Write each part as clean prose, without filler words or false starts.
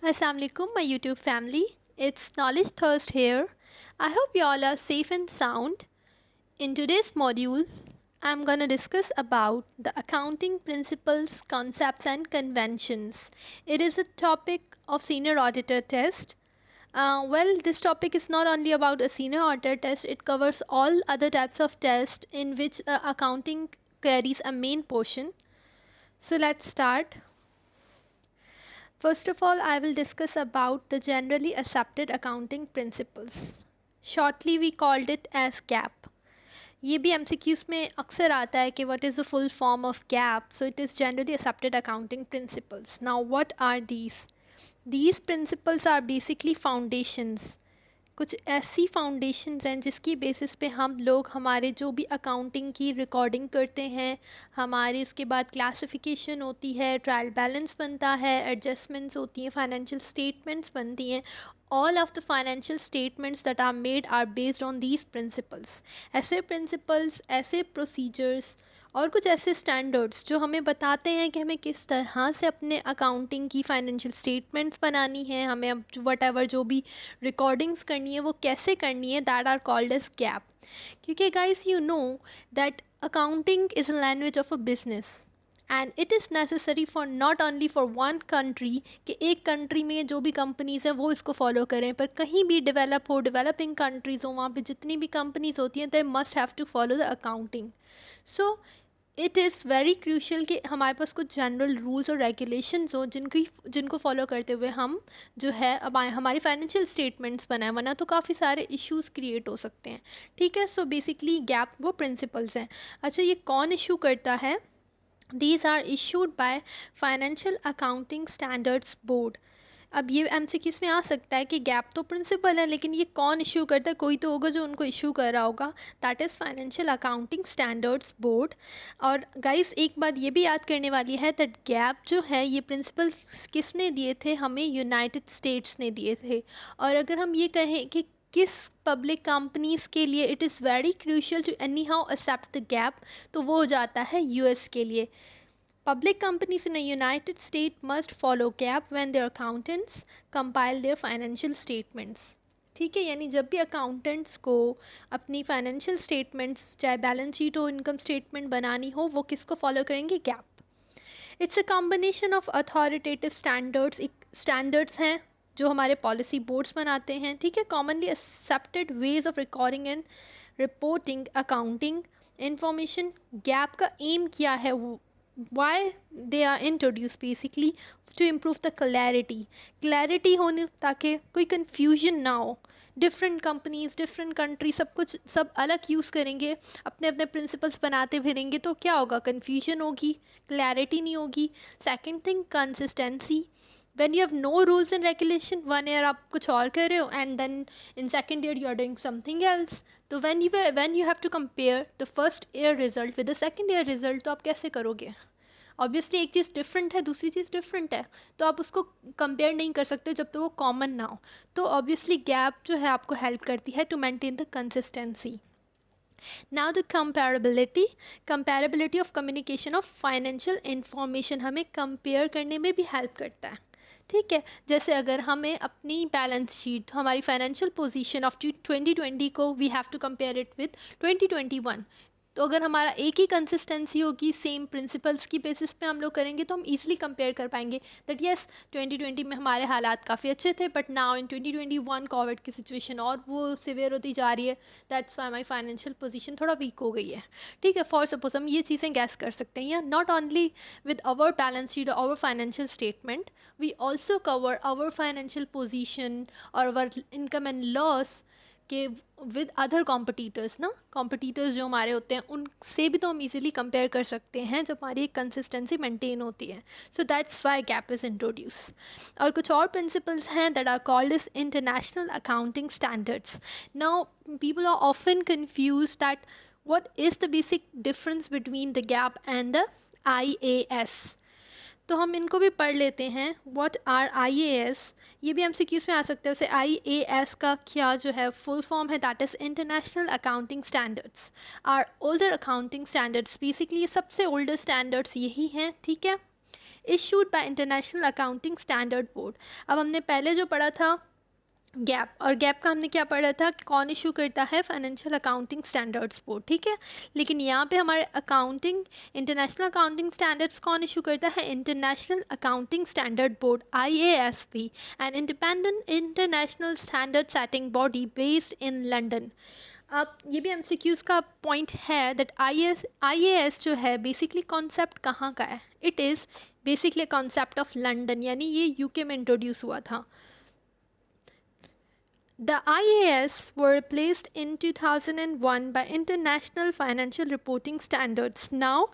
Assalamualaikum, my YouTube family. It's Knowledge Thirst here. I hope you all are safe and sound. In today's module, I'm gonna discuss about the accounting principles, concepts, and conventions. It is a topic of senior auditor test. This topic is not only about a senior auditor test; it covers all other types of tests in which accounting carries a main portion. So let's start. First of all, I will discuss about the generally accepted accounting principles. Shortly we called it as GAAP. ये भी MCQs में अक्सर आता है कि what is the full form of GAAP. So it is generally accepted accounting principles. Now what are these? These principles are basically foundations. कुछ ऐसी foundations हैं जिसकी बेसिस पे हम लोग हमारे जो भी अकाउंटिंग की रिकॉर्डिंग करते हैं, हमारे उसके बाद क्लासिफिकेशन होती है, ट्रायल बैलेंस बनता है, एडजस्टमेंट्स होती हैं, फाइनेंशियल स्टेटमेंट्स बनती हैं. All of the financial statements that are made are based on these principles. ऐसे प्रिंसिपल्स, ऐसे प्रोसीजर्स और कुछ ऐसे स्टैंडर्ड्स जो हमें बताते हैं कि हमें किस तरह से अपने अकाउंटिंग की फाइनेंशियल स्टेटमेंट्स बनानी है, हमें अब वट एवर जो भी रिकॉर्डिंग्स करनी है वो कैसे करनी है, that are called as GAAP. क्योंकि guys you know that accounting is a language of a business and it is necessary for not only for one country कि एक कंट्री में जो भी कंपनीज़ हैं वो इसको फॉलो करें, पर कहीं भी डेवलप हो, डेवलपिंग कंट्रीज़ हो, वहाँ पे जितनी भी कंपनीज़ होती हैं they must have to follow the accounting. So it is very crucial कि हमारे पास कुछ जनरल रूल्स और रेगुलेशंस हो जिनको फॉलो करते हुए हम जो है अब हमारी फाइनेंशियल स्टेटमेंट्स बनाए, वरना तो काफ़ी सारे इश्यूज क्रिएट हो सकते हैं. ठीक है, सो बेसिकली गैप वो प्रिंसिपल्स हैं. अच्छा, ये कौन इशू करता है? These are issued by Financial Accounting Standards Board. अब ये MCQs में आ सकता है कि गैप तो प्रिंसिपल है, लेकिन ये कौन इशू करता है? कोई तो होगा जो उनको इशू कर रहा होगा. That is financial accounting standards board. और गाइस एक बात ये भी याद करने वाली है दैट गैप जो है ये प्रिंसिपल किसने दिए थे? हमें यूनाइटेड स्टेट्स ने दिए थे. और अगर हम ये कहें कि किस पब्लिक कंपनीज़ के लिए it is very crucial to any how accept the GAAP, तो वो हो जाता है यूएस के लिए. Public companies in a United States must follow GAAP when their accountants compile their financial statements. ठीक है, यानी जब भी अकाउंटेंट्स को अपनी फाइनेंशियल स्टेटमेंट्स चाहे बैलेंस शीट हो, इनकम स्टेटमेंट बनानी हो, वो किसको फॉलो करेंगे? Gap. It's a combination of authoritative standards हैं जो हमारे पॉलिसी बोर्ड्स बनाते हैं. ठीक है, commonly accepted ways of recording and reporting accounting information. Gap का एम क्या है? why they are introduced basically to improve the clarity होने ताकि कोई confusion ना हो. डिफरेंट कंपनीज, डिफरेंट कंट्री, सब अलग यूज़ करेंगे, अपने अपने प्रिंसिपल्स बनाते फिरेंगे, तो क्या होगा? कन्फ्यूजन होगी, क्लैरिटी नहीं होगी. Second thing, consistency. when you have no rules and regulation, one year आप कुछ और कर रहे हो and then in second year you are doing something else. तो when you have to compare the first year result with the second year result, तो आप कैसे करोगे? ऑब्वियसली एक चीज़ डिफरेंट है, दूसरी चीज़ डिफरेंट है, तो आप उसको कंपेयर नहीं कर सकते जब तक वो कॉमन ना हो. तो ऑब्वियसली गैप जो है आपको हेल्प करती है to maintain the consistency. Now the comparability of communication of financial information हमें कंपेयर करने में भी हेल्प करता है. ठीक है, जैसे अगर हमें अपनी बैलेंस शीट, हमारी फाइनेंशियल पोजीशन ऑफ 2020 को we have to compare it with 2021, तो अगर हमारा एक ही कंसिस्टेंसी होगी, सेम प्रिंसिपल्स की बेसिस पे हम लोग करेंगे, तो हम इजीली कंपेयर कर पाएंगे दैट यस 2020 में हमारे हालात काफ़ी अच्छे थे, बट नाउ इन 2021 कोविड की सिचुएशन और वो सिवियर होती जा रही है, that's why my financial position थोड़ा वीक हो गई है. ठीक है, फॉर सपोज हम ये चीज़ें गैस कर सकते हैं. या not only with our balance sheet, our financial statement, we also cover our financial position और आवर इनकम एंड लॉस कि विद अदर कॉम्पिटिटर्स ना, कॉम्पिटिटर्स जो हमारे होते हैं उनसे भी तो हम इजीली कंपेयर कर सकते हैं जब हमारी एक कंसिस्टेंसी मेंटेन होती है. So that's why GAAP is introduce. और कुछ और प्रिंसिपल्स हैं that are called is international accounting standards. Now people are often confuse that what is the basic difference between the gap and the IAS. तो हम इनको भी पढ़ लेते हैं. व्हाट आर IAS, ये भी MCQs में आ सकते हैं. उसे IAS का क्या जो है फुल फॉर्म है, that is international accounting standards. Are older accounting standards. Basically ये सबसे ओल्डर स्टैंडर्ड्स यही हैं. ठीक है, issued by international accounting standard board. अब हमने पहले जो पढ़ा था गैप, और गैप का हमने क्या पढ़ा था कि कौन इशू करता है, फाइनेंशियल अकाउंटिंग स्टैंडर्ड्स बोर्ड, ठीक है। लेकिन यहाँ पे हमारे अकाउंटिंग इंटरनेशनल अकाउंटिंग स्टैंडर्ड्स कौन इशू करता है, international accounting standard board IASB, an independent international standard setting body based in London. अब ये भी MCQs का पॉइंट है दैट IAS जो है बेसिकली कॉन्सेप्ट कहाँ का है, it is basically concept of London, यानी ये UK में इंट्रोड्यूस हुआ था। The IAS were replaced in 2001 by International Financial Reporting Standards. Now,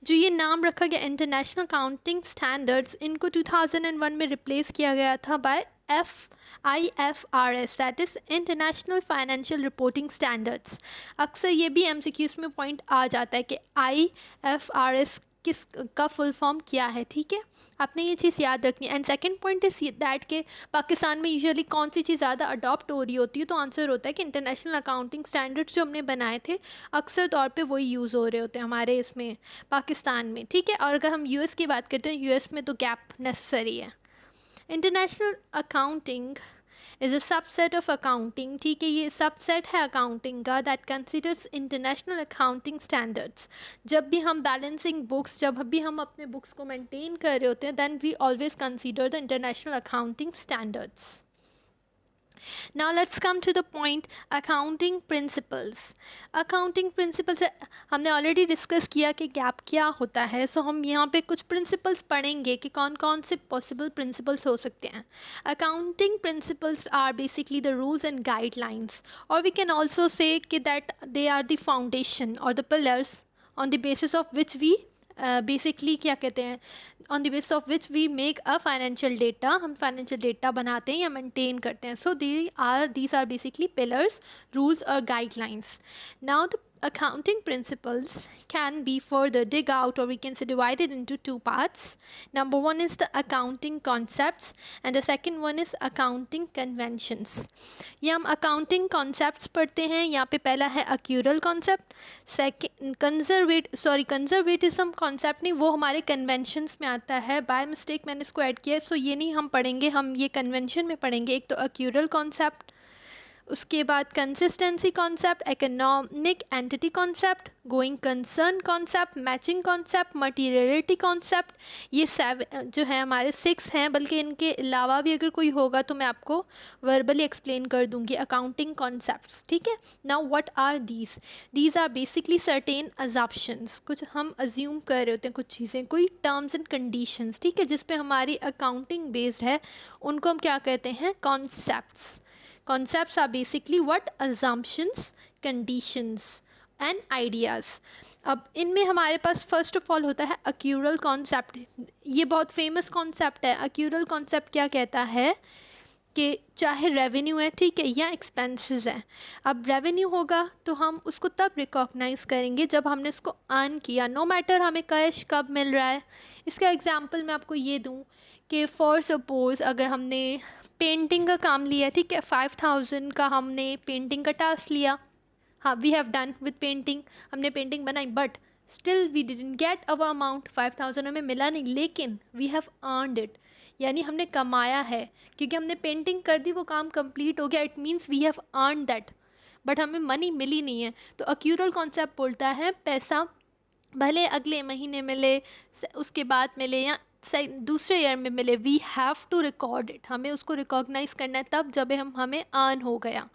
जो ये नाम रखा गया इंटरनेशनल अकाउंटिंग स्टैंडर्ड्स, इनको 2001 में रिप्लेस किया गया था by IFRS, that is international financial reporting standards. अक्सर ये भी MCQs में पॉइंट आ जाता है कि IFRS किस का फुल फॉर्म क्या है, ठीक है, आपने ये चीज़ याद रखनी है। And second point is that के पाकिस्तान में यूजुअली कौन सी चीज़ ज़्यादा अडॉप्ट हो रही होती है, तो आंसर होता है कि इंटरनेशनल अकाउंटिंग स्टैंडर्ड्स जो हमने बनाए थे अक्सर तौर पे वही यूज़ हो रहे होते हैं हमारे इसमें पाकिस्तान में, ठीक है। और अगर हम US की बात करते हैं, US में तो गैप नेसेसरी है। International accounting is a subset of accounting, ठीक है, ये सबसेट है अकाउंटिंग का that considers international accounting standards. जब भी हम बैलेंसिंग बुक्स, जब भी हम अपने बुक्स को मेंटेन कर रहे होते हैं, then we always consider the international accounting standards. Now let's come to the point accounting principles. Accounting principles हमने ऑलरेडी डिस्कस किया कि गैप क्या होता है, सो हम यहाँ पे कुछ प्रिंसिपल्स पढ़ेंगे कि कौन कौन से पॉसिबल प्रिंसिपल्स हो सकते हैं। Accounting principles are basically the rules and guidelines, और वी कैन ऑल्सो से कि that they are the foundation और the pillars on the basis of which we basically क्या कहते हैं, on the basis of which we make a financial data, हम financial data बनाते हैं या मेंटेन करते हैं। So these are basically pillars, rules और guidelines. Now the accounting principles can be further dig out, or we can say divided into two parts. Number one is the accounting concepts and the second one is accounting conventions. ये हम accounting concepts पढ़ते हैं। यहाँ पे पहला है accrual concept, second conservatism concept नहीं, वो हमारे conventions में आता है, by mistake मैंने इसको ऐड किया, सो ये नहीं हम पढ़ेंगे, हम ये convention में पढ़ेंगे। एक तो accrual concept, उसके बाद consistency concept, economic entity concept, going concern concept, matching concept, materiality concept. ये 7 जो है हमारे 6 हैं, बल्कि इनके अलावा भी अगर कोई होगा तो मैं आपको वर्बली एक्सप्लेन कर दूंगी अकाउंटिंग कॉन्सेप्ट्स, ठीक है। Now what are these are basically certain assumptions, कुछ हम अज्यूम कर रहे होते हैं कुछ चीज़ें, कोई टर्म्स एंड कंडीशंस, ठीक है, जिस पे हमारी अकाउंटिंग बेस्ड है, उनको हम क्या कहते हैं, concepts. Concepts are basically what? Assumptions, conditions and ideas. अब इनमें हमारे पास फर्स्ट ऑफ ऑल होता है accrual concept। ये बहुत फेमस कॉन्सेप्ट है। accrual concept क्या कहता है कि चाहे रेवेन्यू है, ठीक है, या एक्सपेंसेस है, अब रेवेन्यू होगा तो हम उसको तब रिकॉग्नाइज करेंगे जब हमने उसको अर्न किया, नो मैटर हमें कैश कब मिल रहा है। इसका एग्जांपल मैं आपको ये दूं कि फॉर सपोज़ अगर हमने पेंटिंग का काम लिया, ठीक है, 5000 का हमने पेंटिंग का टास्क लिया, हाँ, we have done with painting, हमने पेंटिंग बनाई, but still we didn't get our amount, 5000 हमें मिला नहीं, लेकिन वी हैव अर्नड इट, यानी हमने कमाया है, क्योंकि हमने पेंटिंग कर दी, वो काम कंप्लीट हो गया, it means we have earn that, but हमें मनी मिली नहीं है। तो अक्यूरल कॉन्सेप्ट बोलता है पैसा भले अगले महीने मिले, उसके बाद मिले, या दूसरे ईयर में मिले, we have to record it, हमें उसको रिकॉग्नाइज करना है तब जब हमें अर्न हो गया,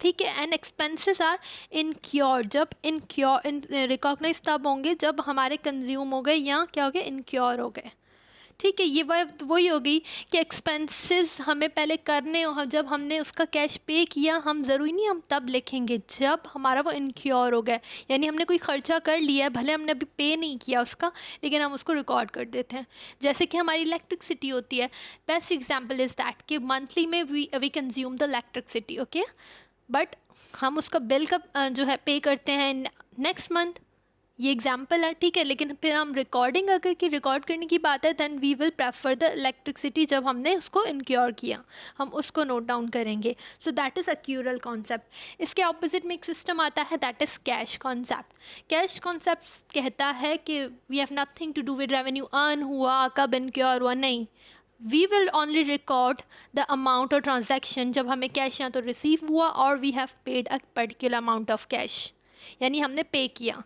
ठीक है। एंड एक्सपेंसेस आर इनक्योर, जब रिकॉग्नाइज तब होंगे जब हमारे कंज्यूम हो गए या क्या हो गए, इनक्योर हो गए, ठीक है। ये वही होगी कि एक्सपेंसेस हमें पहले करने हो, जब हमने उसका कैश पे किया, हम ज़रूरी नहीं हम तब लिखेंगे जब हमारा वो इनक्योर हो गया, यानी हमने कोई ख़र्चा कर लिया है, भले हमने अभी पे नहीं किया उसका, लेकिन हम उसको रिकॉर्ड कर देते हैं। जैसे कि हमारी इलेक्ट्रिसिटी होती है, बेस्ट एग्जाम्पल इज़ दैट कि मंथली में we consume the electricity, okay, but हम उसका बिल कब जो है पे करते हैं, नेक्स्ट मंथ ये एग्जाम्पल है, ठीक है। लेकिन फिर हम रिकॉर्डिंग अगर की रिकॉर्ड करने की बात है, then we will prefer the electricity, जब हमने उसको इनक्योर किया हम उसको नोट डाउन करेंगे। So that is accrual concept. इसके ऑपोजिट में एक सिस्टम आता है, that is cash concept. Cash concept कहता है कि we have nothing to do with revenue earn हुआ कब इनक्योर हुआ, नहीं, we will only record the amount और ट्रांजेक्शन जब हमें कैश या तो रिसीव हुआ और we have paid a particular amount of cash, यानी हमने पे किया।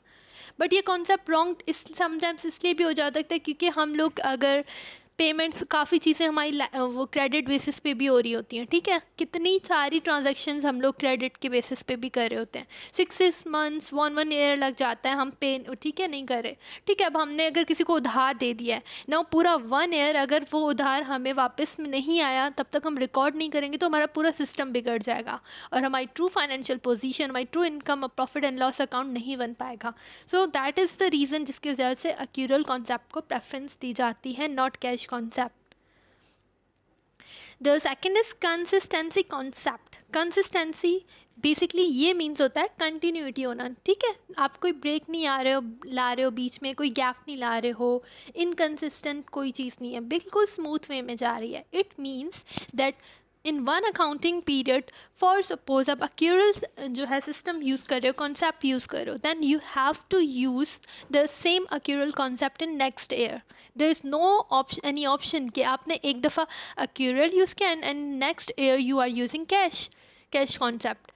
बट ये कॉन्सेप्ट रॉन्ग इस समटाइम्स इसलिए भी हो जाता है क्योंकि हम लोग अगर पेमेंट्स, काफ़ी चीज़ें हमारी वो क्रेडिट बेसिस पे भी हो रही होती हैं, ठीक है। कितनी सारी ट्रांजैक्शंस हम लोग क्रेडिट के बेसिस पे भी कर रहे होते हैं। 6 मंथ्स 1 ईयर लग जाता है हम पे, ठीक है, नहीं कर रहे, ठीक है। अब हमने अगर किसी को उधार दे दिया है ना, पूरा 1 ईयर अगर वो उधार हमें वापस नहीं आया तब तक हम रिकॉर्ड नहीं करेंगे तो हमारा पूरा सिस्टम बिगड़ जाएगा और हमारी ट्रू फाइनेंशियल पोजीशन, हमारी true income, profit and loss account नहीं बन पाएगा। सो दैट इज़ द रीज़न जिसकी वजह से अक्यूरल कॉन्सेप्ट को प्रेफरेंस दी जाती है, not cash concept. The second is consistency concept. Consistency basically ये मीन्स होता है कंटिन्यूटी होना, ठीक है। आप कोई ब्रेक नहीं ला रहे हो बीच में, कोई गैप नहीं ला रहे हो, इनकन्सिस्टेंट कोई चीज़ नहीं है, बिल्कुल स्मूथ वे में जा रही है। It means that in one accounting period, for suppose आप अक्यूरल जो है सिस्टम यूज़ कर रहे हो, कॉन्सेप्ट यूज़ कर रहे हो, then you have to use the same accrual concept in next year. There is no option, any option कि आपने एक दफ़ा अक्यूरल यूज़ किया and next year you are using cash concept.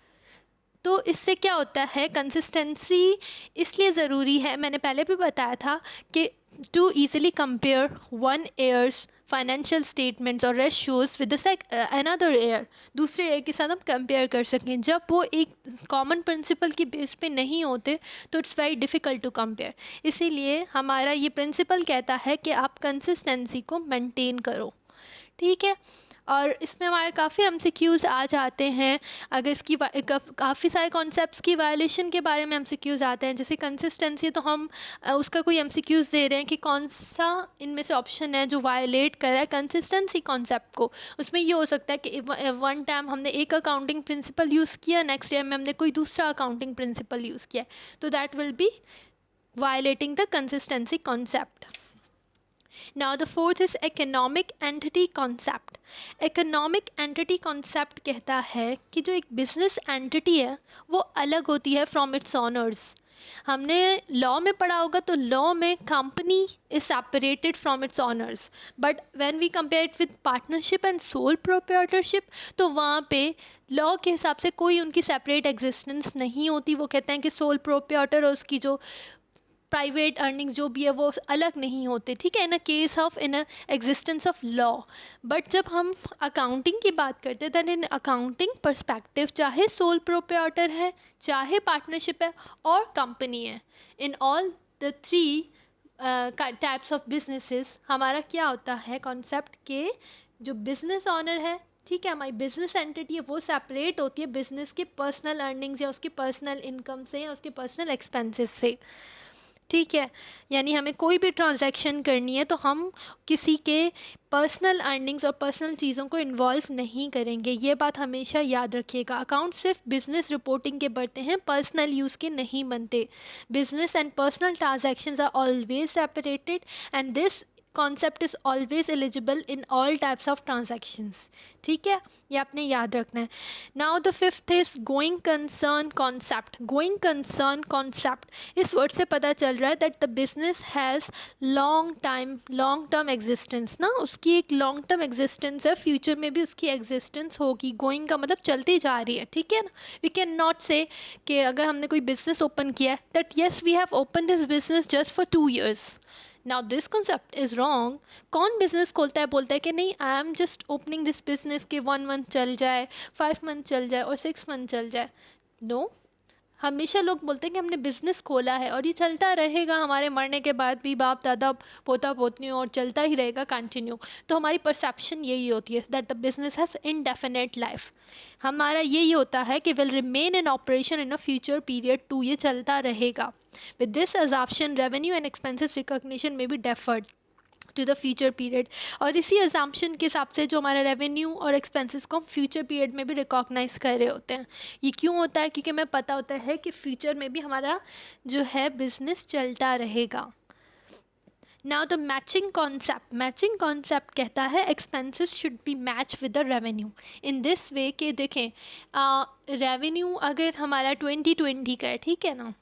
तो इससे क्या होता है, कंसिस्टेंसी इसलिए ज़रूरी है, मैंने पहले भी बताया था कि to easily compare 1 year's financial statements और रेशियोज़ विद अनदर ईयर, दूसरे ईयर के साथ हम कंपेयर कर सकें। जब वो एक कॉमन प्रिंसिपल की बेस पे नहीं होते तो it's very difficult to compare. इसीलिए हमारा ये प्रिंसिपल कहता है कि आप कंसिस्टेंसी को मेंटेन करो, ठीक है। और इसमें हमारे काफ़ी एमसीक्यूज़ आ जाते हैं, अगर इसकी काफ़ी सारे कॉन्सेप्ट्स की वायलेशन के बारे में एमसीक्यूज़ आते हैं। जैसे कंसिस्टेंसी, तो हम उसका कोई एमसीक्यूज़ दे रहे हैं कि कौन सा इनमें से ऑप्शन है जो वायलेट कर रहा है कंसिस्टेंसी कॉन्सेप्ट को। उसमें ये हो सकता है कि वन टाइम हमने एक अकाउंटिंग प्रिंसिपल यूज़ किया, नेक्स्ट टाइम में हमने कोई दूसरा अकाउंटिंग प्रिंसिपल यूज़ किया, तो that will be violating the consistency concept. Now the fourth is economic entity concept. Economic entity concept कहता है कि जो एक business entity है वो अलग होती है from its owners. हमने लॉ में पढ़ा होगा तो लॉ में company is separated from its owners, but when we compare it with partnership and sole proprietorship तो वहाँ पे लॉ के हिसाब से कोई उनकी सेपरेट एग्जिस्टेंस नहीं होती। वो कहते हैं कि सोल प्रोप्राइटर और उसकी जो प्राइवेट अर्निंग्स जो भी है वो अलग नहीं होते, ठीक है, in a case of in existence of law. But जब हम अकाउंटिंग की बात करते हैं दैन इन अकाउंटिंग पर्सपेक्टिव, चाहे सोल प्रोप्राइटर है, चाहे पार्टनरशिप है और कंपनी है, in all the three types of businesses हमारा क्या होता है कॉन्सेप्ट के जो बिजनेस ऑनर है, ठीक है, हमारी बिजनेस एंटिटी है, वो सेपरेट होती है बिजनेस के पर्सनल अर्निंग्स या उसके पर्सनल इनकम से या उसके पर्सनल एक्सपेंसेस से, ठीक है। यानी हमें कोई भी ट्रांजैक्शन करनी है तो हम किसी के पर्सनल अर्निंग्स और पर्सनल चीज़ों को इन्वॉल्व नहीं करेंगे, ये बात हमेशा याद रखिएगा। अकाउंट सिर्फ बिजनेस रिपोर्टिंग के बनते हैं, पर्सनल यूज़ के नहीं बनते। Business and personal transactions are always separated and this concept is always eligible in all types of transactions, ठीक है, ये आपने याद रखना है। Now the fifth is going concern concept. Going concern concept, इस वर्ड से पता चल रहा है that the business has long term existence ना, उसकी एक लॉन्ग टर्म एग्जिस्टेंस है, फ्यूचर में भी उसकी एग्जिस्टेंस होगी। गोइंग का मतलब चलती जा रही है, ठीक है ना। वी कैन नॉट से कि अगर हमने कोई बिजनेस ओपन किया है that yes we have open this business just for 2 years। Now this concept is wrong. कौन बिजनेस खोलता है बोलता है कि नहीं I am just opening this business के 1 month चल जाए, 5 month चल जाए और 6 month चल जाए। नो, हमेशा लोग बोलते हैं कि हमने बिज़नेस खोला है और ये चलता रहेगा, हमारे मरने के बाद भी बाप दादा पोता पोतनी और चलता ही रहेगा कंटिन्यू। तो हमारी परसेप्शन यही होती है that the business has indefinite life. हमारा यही होता है कि will remain in operation in a future period too, ये चलता रहेगा। With this assumption revenue and expenses recognition में भी deferred. To the future period. और इसी अजाम्पशन के हिसाब से जो हमारा रेवेन्यू और एक्सपेंसेस को हम फ्यूचर पीरियड में भी रिकॉग्नाइज कर रहे होते हैं। ये क्यों होता है? क्योंकि हमें पता होता है कि फ्यूचर में भी हमारा जो है बिजनेस चलता रहेगा। नाउ द मैचिंग कॉन्सेप्ट कहता है expenses should be match with the revenue in this way कि देखें रेवेन्यू अगर हमारा 2020 का है, ठीक है ना,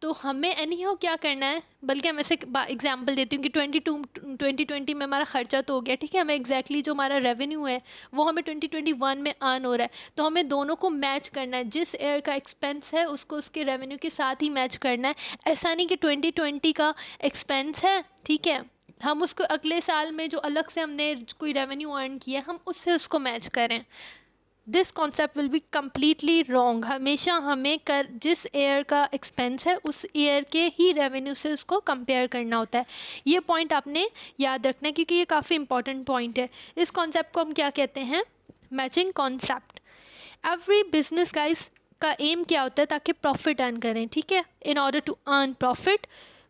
तो हमें एनी हाउ क्या करना है, बल्कि मैं ऐसे एग्जांपल देती हूँ कि 2020 में हमारा खर्चा तो हो गया, ठीक है, हमें एग्जैक्टली जो हमारा रेवेन्यू है वो हमें 2021 में अर्न हो रहा है, तो हमें दोनों को मैच करना है। जिस ईयर का एक्सपेंस है उसको उसके रेवेन्यू के साथ ही मैच करना है। ऐसा नहीं कि 2020 का एक्सपेंस है, ठीक है, हम उसको अगले साल में जो अलग से हमने कोई रेवेन्यू अर्न किया हम उससे उसको मैच करें। This concept will be completely wrong. हमेशा हमें जिस ईयर का एक्सपेंस है उस ईयर के ही रेवेन्यू से उसको कंपेयर करना होता है। ये पॉइंट आपने याद रखना है क्योंकि ये काफ़ी इंपॉर्टेंट पॉइंट है। इस कॉन्सेप्ट को हम क्या कहते हैं? Matching concept. Every business guys का एम क्या होता है? ताकि प्रॉफिट अर्न करें, ठीक है। In order to earn profit,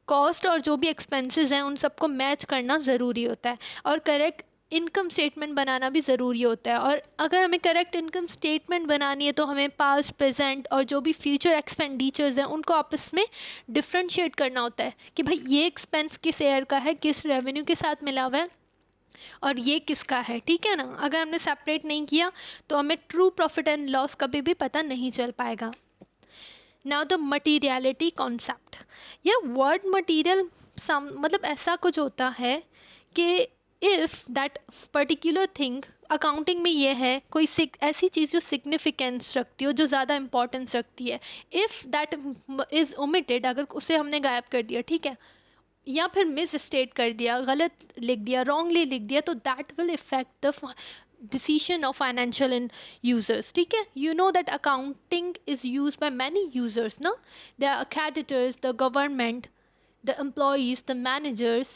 cost और जो भी एक्सपेंसेस हैं उन सबको मैच करना ज़रूरी होता है और करेक्ट इनकम स्टेटमेंट बनाना भी ज़रूरी होता है। और अगर हमें करेक्ट इनकम स्टेटमेंट बनानी है तो हमें पास्ट, प्रेजेंट और जो भी फ्यूचर एक्सपेंडिचर्स हैं उनको आपस में डिफ्रेंशिएट करना होता है कि भाई ये एक्सपेंस किस ईयर का है, किस रेवेन्यू के साथ मिला हुआ है और ये किसका है, ठीक है ना। अगर हमने सेपरेट नहीं किया तो हमें ट्रू प्रॉफिट एंड लॉस कभी भी पता नहीं चल पाएगा। Now the materiality concept. ये वर्ड मटीरियल मतलब ऐसा कुछ होता है कि if that particular thing, accounting में ये है कोई ऐसी चीज़ जो सिग्निफिकेंस रखती हो, जो ज़्यादा इंपॉर्टेंस रखती है, इफ़ दैट इज़ ओमिटेड, अगर उसे हमने गायब कर दिया, ठीक है, या फिर मिस स्टेट कर दिया, गलत लिख दिया, रॉन्गली लिख दिया, तो that will effect the decision of financial and users, ठीक है। You know that accounting is used by many users, no? There are creditors, the government, the employees, the managers,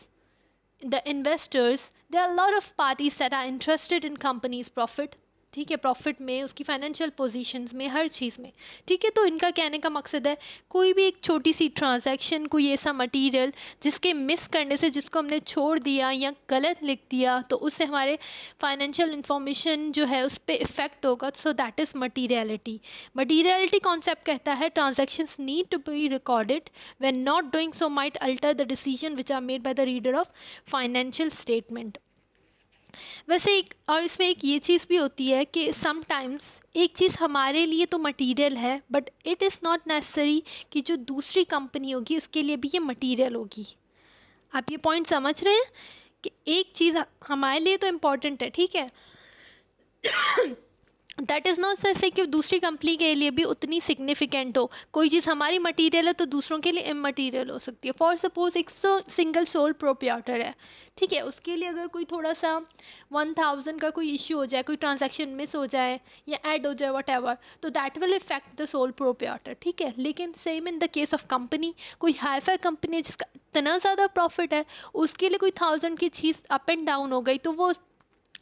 the investors. There are a lot of parties that are interested in companies' profit, ठीक है, profit में, उसकी financial positions में, हर चीज़ में, ठीक है। तो इनका कहने का मकसद है कोई भी एक छोटी सी ट्रांजैक्शन, कोई ऐसा मटेरियल जिसके मिस करने से, जिसको हमने छोड़ दिया या गलत लिख दिया तो उससे हमारे फाइनेंशियल इंफॉर्मेशन जो है उस पर इफ़ेक्ट होगा, so that is materiality. Materiality concept कहता है transactions need to be recorded when not doing so might alter the decision which are made by the reader of financial statement. वैसे एक और इसमें एक ये चीज़ भी होती है कि समटाइम्स एक चीज़ हमारे लिए तो मटेरियल है but it is not necessary कि जो दूसरी कंपनी होगी उसके लिए भी ये मटेरियल होगी। आप ये पॉइंट समझ रहे हैं कि एक चीज़ हमारे लिए तो इम्पॉर्टेंट है, ठीक है, दैट इज़ नॉट ऐसे कि दूसरी कंपनी के लिए भी उतनी सिग्निफिकेंट हो। कोई चीज़ हमारी मटेरियल है तो दूसरों के लिए इमटेरियल हो सकती है। फॉर सपोज एक सिंगल सोल प्रोप्राइटर है, ठीक है, उसके लिए अगर कोई थोड़ा सा 1000 का कोई इश्यू हो जाए, कोई ट्रांजैक्शन मिस हो जाए या ऐड हो जाए वट एवर, तो that will effect the sole proprietor, ठीक है। लेकिन same in the case of company, कोई हाई फाई कंपनी है जिसका इतना ज़्यादा प्रॉफिट है, उसके लिए कोई 1000 की चीज़ अप एंड डाउन हो गई तो वो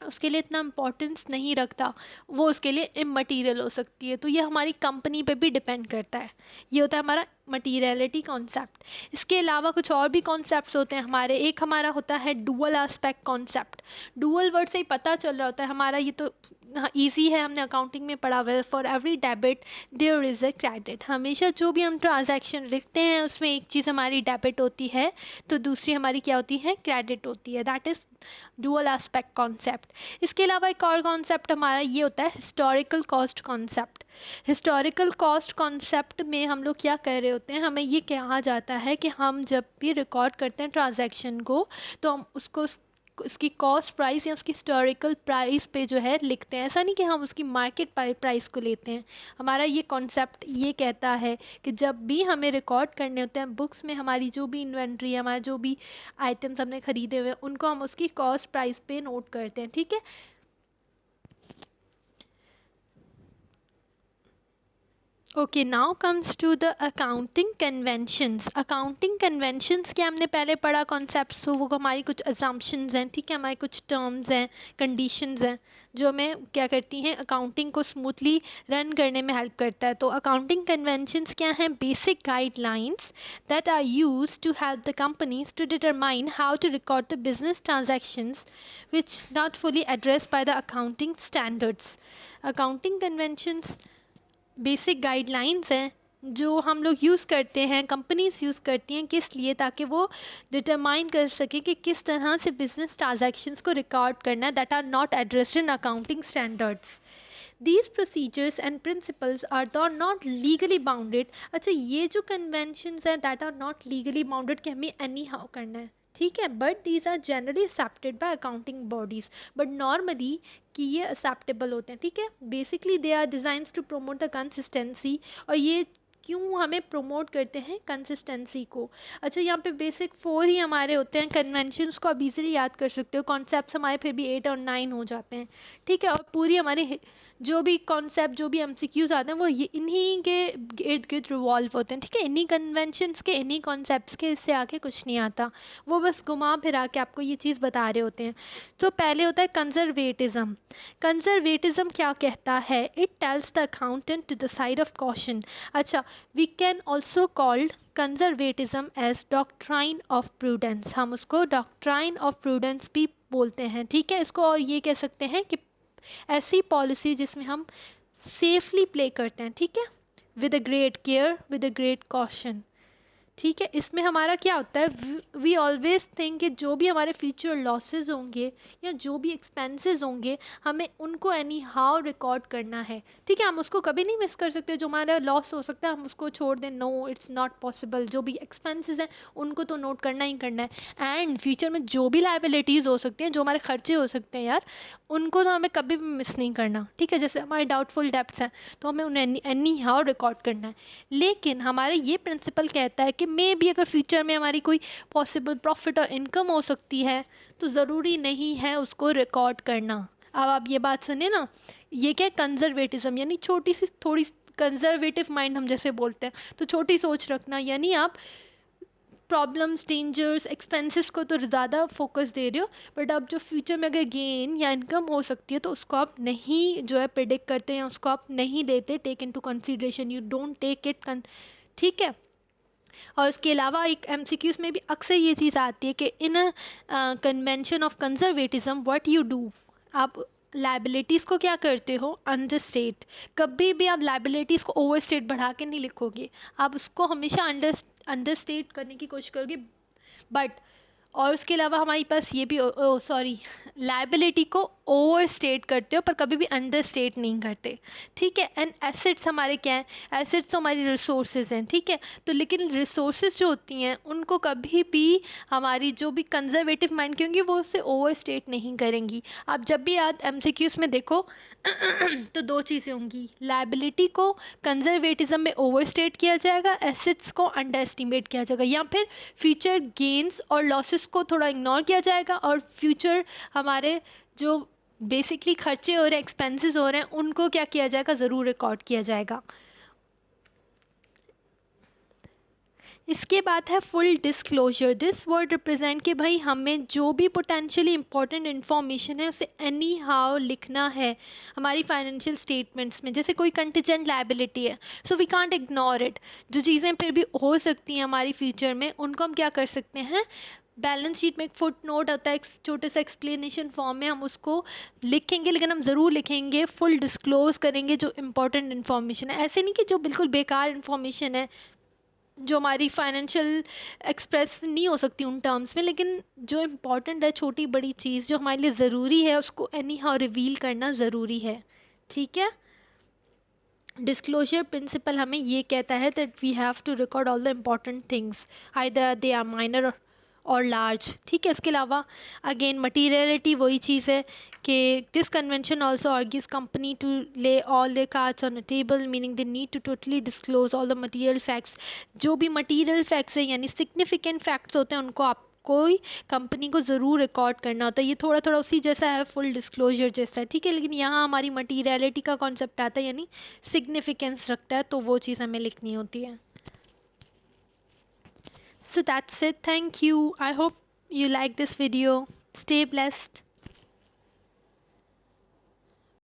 उसके लिए इतना इम्पोर्टेंस नहीं रखता, वो उसके लिए इमटेरियल हो सकती है। तो ये हमारी कंपनी पे भी डिपेंड करता है। ये होता है हमारा मटीरियलिटी कॉन्सेप्ट। इसके अलावा कुछ और भी कॉन्सेप्ट्स होते हैं हमारे। एक हमारा होता है dual aspect concept. Dual word से ही पता चल रहा होता है हमारा, ये तो हाँ ईजी है, हमने अकाउंटिंग में पढ़ा हुआ है। For every debit there is a credit. हमेशा जो भी हम ट्रांजैक्शन लिखते हैं उसमें एक चीज़ हमारी डेबिट होती है तो दूसरी हमारी क्या होती है, क्रेडिट होती है। That is dual aspect concept. इसके अलावा एक और कॉन्सेप्ट हमारा ये होता है historical cost concept. Historical cost concept में हम लोग क्या कर रहे होते हैं, हमें ये कहा जाता है कि हम जब भी रिकॉर्ड करते हैं ट्रांजैक्शन को तो हम उसको उसकी कॉस्ट प्राइस या उसकी हिस्टोरिकल प्राइस पे जो है लिखते हैं। ऐसा नहीं कि हम उसकी मार्केट प्राइस को लेते हैं। हमारा ये कॉन्सेप्ट ये कहता है कि जब भी हमें रिकॉर्ड करने होते हैं बुक्स में, हमारी जो भी इन्वेंट्री है, हमारे जो भी आइटम्स हमने ख़रीदे हुए हैं उनको हम उसकी कॉस्ट प्राइस पे नोट करते हैं, ठीक है। Okay, now comes to the accounting conventions. Accounting conventions के हमने पहले पढ़ा कॉन्सेप्ट्स, तो वो हमारी कुछ अजम्पशंस हैं, ठीक है, हमारे कुछ टर्म्स हैं, कंडीशंस हैं जो हमें क्या करती हैं, अकाउंटिंग को स्मूथली रन करने में हेल्प करता है। तो अकाउंटिंग कन्वेंशंस क्या हैं? Basic guidelines that are use to help the companies to determine how to record the business transactions which not fully address by the accounting standards. Accounting conventions basic guidelines हैं जो हम लोग use करते हैं, companies use करती हैं, किस लिए? ताकि वो डिटरमाइन कर सके कि किस तरह से बिजनेस ट्रांजैक्शंस को रिकॉर्ड करना है that are not addressed in accounting standards. These procedures and principles are do not legally bounded. अच्छा, ये जो कन्वेंशंस हैं that are not legally bounded कि हमें एनी हाउ करना है, ठीक है, but these are generally accepted by accounting bodies, but normally कि ये एक्सेप्टेबल होते हैं, ठीक है। Basically they are designs to promote the consistency, और ये क्यों हमें प्रमोट करते हैं कंसिस्टेंसी को? अच्छा, यहाँ पे बेसिक 4 ही हमारे होते हैं, कन्वेंशंस को आप इजीली याद कर सकते हो, कॉन्सेप्ट्स हमारे फिर भी 8 और 9 हो जाते हैं, ठीक है। और पूरी हमारे जो भी कॉन्सेप्ट, जो भी एमसीक्यूज आते हैं, वो ये इन्हीं के इर्द गिर्द रिवॉल्व होते हैं, ठीक है, इन्हीं कन्वेंशंस के, इन्हीं कॉन्सेप्ट्स के, इससे आगे कुछ नहीं आता। वो बस घुमा फिरा के आपको ये चीज़ बता रहे होते हैं। तो पहले होता है कंजर्वेटिज्म। कंजर्वेटिज्म क्या कहता है? It tells the accountant to the side of caution. अच्छा, we can also called conservatism as doctrine of prudence. हम उसको डॉक्ट्राइन ऑफ प्रूडेंस भी बोलते हैं, ठीक है इसको। और ये कह सकते हैं कि ऐसी पॉलिसी जिसमें हम सेफली प्ले करते हैं, ठीक है, with a great care, with a great caution, ठीक है। इसमें हमारा क्या होता है, वी ऑलवेज थिंक कि जो भी हमारे फ्यूचर लॉसेस होंगे या जो भी एक्सपेंसेस होंगे, हमें उनको एनी हाउ रिकॉर्ड करना है, ठीक है। हम उसको कभी नहीं मिस कर सकते, जो हमारा लॉस हो सकता है हम उसको छोड़ दें, नो इट्स नॉट पॉसिबल। जो भी एक्सपेंसेस हैं उनको तो नोट करना ही करना है, एंड फ्यूचर में जो भी लाइबिलिटीज़ हो सकती हैं, जो हमारे खर्चे हो सकते हैं यार, उनको तो हमें कभी भी मिस नहीं करना, ठीक है। जैसे हमारे डाउटफुल डेब्ट्स हैं तो हमें उन्हें एनी हाउ रिकॉर्ड करना है। लेकिन हमारा ये प्रिंसिपल कहता है कि मे भी अगर फ्यूचर में हमारी कोई पॉसिबल प्रॉफिट और इनकम हो सकती है, तो ज़रूरी नहीं है उसको रिकॉर्ड करना। अब आप ये बात सुनिए ना, ये क्या कंजर्वेटिज्म, यानी छोटी सी, थोड़ी कंजर्वेटिव माइंड हम जैसे बोलते हैं, तो छोटी सोच रखना, यानी आप प्रॉब्लम्स, डेंजर्स, एक्सपेंसेस को तो ज़्यादा फोकस दे रहे हो, बट अब जो फ्यूचर में अगर गेन या इनकम हो सकती है तो उसको आप नहीं जो है प्रिडिक्ट करते हैं, उसको आप नहीं लेते take into consideration, you don't take it, ठीक है। और उसके अलावा एक एमसीक्यूज़ में भी अक्सर ये चीज़ आती है कि in convention of conservatism what you do, आप लाइबिलिटीज़ को क्या करते हो, अंडरस्टेट। कभी भी आप लाइबिलिटीज़ को ओवरस्टेट बढ़ा के नहीं लिखोगे, आप उसको हमेशा अंडरस्टेट करने की कोशिश करोगे, बट और उसके अलावा हमारे पास ये भी सॉरी, लाइबिलिटी को ओवर स्टेट करते हो पर कभी भी अंडर स्टेट नहीं करते, ठीक है। एंड एसेट्स हमारे क्या हैं? एसेट्स तो हमारी रिसोर्सेज हैं, ठीक है। तो लेकिन रिसोर्सेज जो होती हैं उनको कभी भी हमारी जो भी कंजर्वेटिव माइंड की होंगी वो उससे ओवर स्टेट नहीं करेंगी। आप जब भी आज एमसीक्यूज़ में देखो तो 2 चीज़ें होंगी, लाइबिलिटी को कंजर्वेटिज्म में ओवरस्टेट किया जाएगा, एसेट्स को अंडर एस्टिमेट किया जाएगा, या फिर फ्यूचर गेन्स और लॉसेस को थोड़ा इग्नोर किया जाएगा, और फ्यूचर हमारे जो बेसिकली खर्चे हो रहे हैं, एक्सपेंसेस हो रहे हैं, उनको क्या किया जाएगा, ज़रूर रिकॉर्ड किया जाएगा। इसके बाद है full disclosure. This word represent कि भाई हमें जो भी पोटेंशियली इंपॉर्टेंट इन्फॉर्मेशन है उसे एनी हाउ लिखना है हमारी फाइनेंशियल स्टेटमेंट्स में। जैसे कोई कंटिजेंट लाइबिलिटी है, so we can't ignore it. जो चीज़ें फिर भी हो सकती हैं हमारी फ्यूचर में, उनको हम क्या कर सकते हैं, बैलेंस शीट में एक फुट नोट होता है, एक छोटे सा एक्सप्लेनेशन फॉर्म में हम उसको लिखेंगे, लेकिन हम ज़रूर लिखेंगे, फुल डिस्क्लोज करेंगे जो इंपॉर्टेंट इन्फॉर्मेशन है। ऐसे नहीं कि जो बिल्कुल बेकार इन्फॉर्मेशन है जो हमारी फाइनेंशियल एक्सप्रेस नहीं हो सकती उन टर्म्स में, लेकिन जो इम्पॉर्टेंट है, छोटी बड़ी चीज़ जो हमारे लिए ज़रूरी है, उसको एनी हाउ रिवील करना ज़रूरी है, ठीक है। डिस्क्लोजर प्रिंसिपल हमें ये कहता है that we have to record all the important things either they are minor और लार्ज, ठीक है। उसके अलावा अगेन मटीरियलिटी वही चीज़ है कि this convention also argues company to lay all the cards on a table, meaning they need to totally disclose all the material facts. जो भी मटीरियल फैक्ट्स हैं यानी सिग्निफिकेंट फैक्ट्स होते हैं उनको आप कोई कंपनी को ज़रूर रिकॉर्ड करना होता है। ये थोड़ा थोड़ा उसी जैसा है, फुल डिस्क्लोजर जैसा है, ठीक है। लेकिन यहाँ हमारी मटीरियलिटी का कॉन्सेप्ट आता है, यानी सिग्निफिकेंस रखता है, तो वो चीज़ हमें लिखनी होती है। So that's it. Thank you. I hope you like this video. Stay blessed.